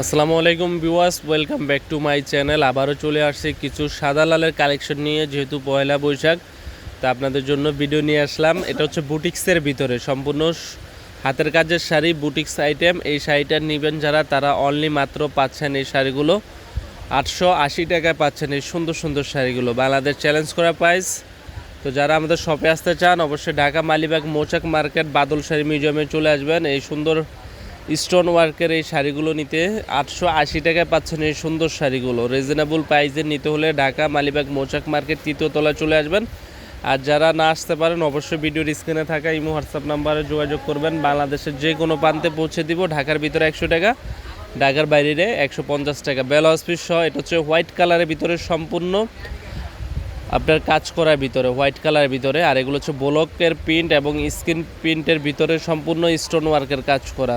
আসসালামু আলাইকুম viewers, welcome back to my channel. আবারও চলে আসছে কিছু সাদা লালের কালেকশন নিয়ে, যেহেতু পয়লা বৈশাখ তা আপনাদের জন্য ভিডিও নিয়ে আসলাম। এটা হচ্ছে বুটিক্সের ভিতরে সম্পূর্ণ হাতের কাজের শাড়ি, বুটিক্স আইটেম। এই শাড়িটা নেবেন যারা, তারা অনলি মাত্র পাচ্ছেন এই শাড়িগুলো 880 টাকায় পাচ্ছেন এই সুন্দর সুন্দর শাড়িগুলো, বাংলাদেশ চ্যালেঞ্জ করা প্রাইস। তো যারা আমাদের শপে আসতে চান অবশ্যই ঢাকা মালিবাগ মৌচাক মার্কেট বাদল শাড়ি মিউজিয়ামে চলে আসবেন। এই সুন্দর স্টোন ওয়ার্কের এই শাড়িগুলো নিতে 880 টাকায় পাচ্ছেন এই সুন্দর শাড়িগুলো। রিজনেবল প্রাইসে নিতে হলে ঢাকা মালিবাগ মৌচাক মার্কেট তৃতীয় তলায় চলে আসবেন। আর যারা না আসতে পারেন অবশ্যই ভিডিওর স্ক্রিনে থাকা ইমো হোয়াটসঅ্যাপ নাম্বারে যোগাযোগ করবেন। বাংলাদেশের যে কোনো প্রান্তে পৌঁছে দিব। ঢাকার ভিতরে 100 টাকা, ঢাকার বাইরে 150 টাকা। ব্লাউজ পিস সহ। এটা হচ্ছে হোয়াইট কালারের ভিতরে সম্পূর্ণ আপনার কাজ করার ভিতরে, হোয়াইট কালারের ভিতরে। আর এগুলো হচ্ছে ব্লকের প্রিন্ট এবং স্ক্রিন প্রিন্টের ভিতরে সম্পূর্ণ স্টোন ওয়ার্কের কাজ করা,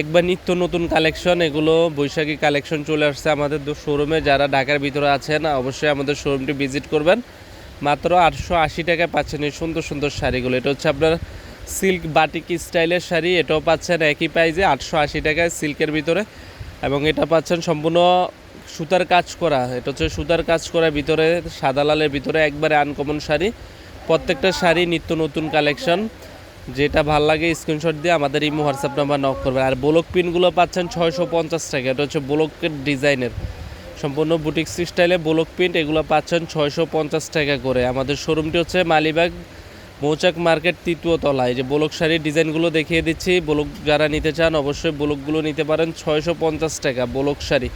একবার নিত্য নতুন কালেকশন। এগুলো বৈশাখী কালেকশন চলে আসছে আমাদের শোরুমে। যারা ঢাকার ভিতরে আছেন অবশ্যই আমাদের শোরুমটি ভিজিট করবেন। মাত্র 880 টাকায় পাচ্ছেন এই সুন্দর সুন্দর শাড়িগুলো। এটা হচ্ছে আপনার সিল্ক বাটিক স্টাইলের শাড়ি, এটাও পাচ্ছেন একই প্রাইসে 880 টাকায় সিল্কের ভিতরে। এবং এটা পাচ্ছেন সম্পূর্ণ সুতার কাজ করা। এটা হচ্ছে সুতার কাজ করার ভিতরে সাদা লালের ভিতরে একবারে আনকমন শাড়ি। প্রত্যেকটা শাড়ি নিত্য নতুন কালেকশন। যেটা ভাল লাগে স্ক্রিনশট দিয়ে আমাদের ইমো হোয়াটসঅ্যাপ নাম্বার নক করবেন। আর ব্লক পিনগুলো পাচ্ছেন 650 টাকা। এটা হচ্ছে ব্লকের ডিজাইনের সম্পূর্ণ বুটিক্স স্টাইলে ব্লক প্রিন্ট, এগুলো পাচ্ছেন 650 টাকা করে। আমাদের শোরুমটি হচ্ছে মালিবাগ মৌচাক মার্কেট তৃতীয় তলায়। যে ব্লক শাড়ির ডিজাইনগুলো দেখিয়ে দিচ্ছি, ব্লক যারা নিতে চান অবশ্যই ব্লকগুলো নিতে পারেন। 650 টাকা ব্লক শাড়ি,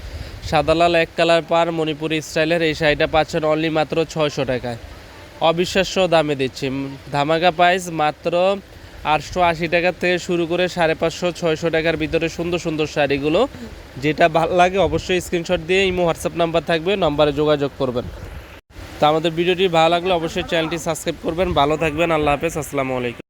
সাদা লাল এক কালার পার মণিপুরি স্টাইলের এই শাড়িটা পাচ্ছেন অনলি মাত্র 600 টাকায়। অবিশ্বাস্য দামে দিচ্ছি, ধামাকা প্রাইস। মাত্র 880 টাকা থেকে শুরু করে 550-600 টাকার ভিতরে সুন্দর সুন্দর শাড়িগুলো। যেটা ভালো লাগে অবশ্যই স্ক্রিনশট দিয়ে ইমো হোয়াটসঅ্যাপ নাম্বার থাকবে, নাম্বারে যোগাযোগ করবেন। তো আমাদের ভিডিওটি ভালো লাগলে অবশ্যই চ্যানেলটি সাবস্ক্রাইব করবেন। ভালো থাকবেন, আল্লাহ হাফেজ, আসসালামু আলাইকুম।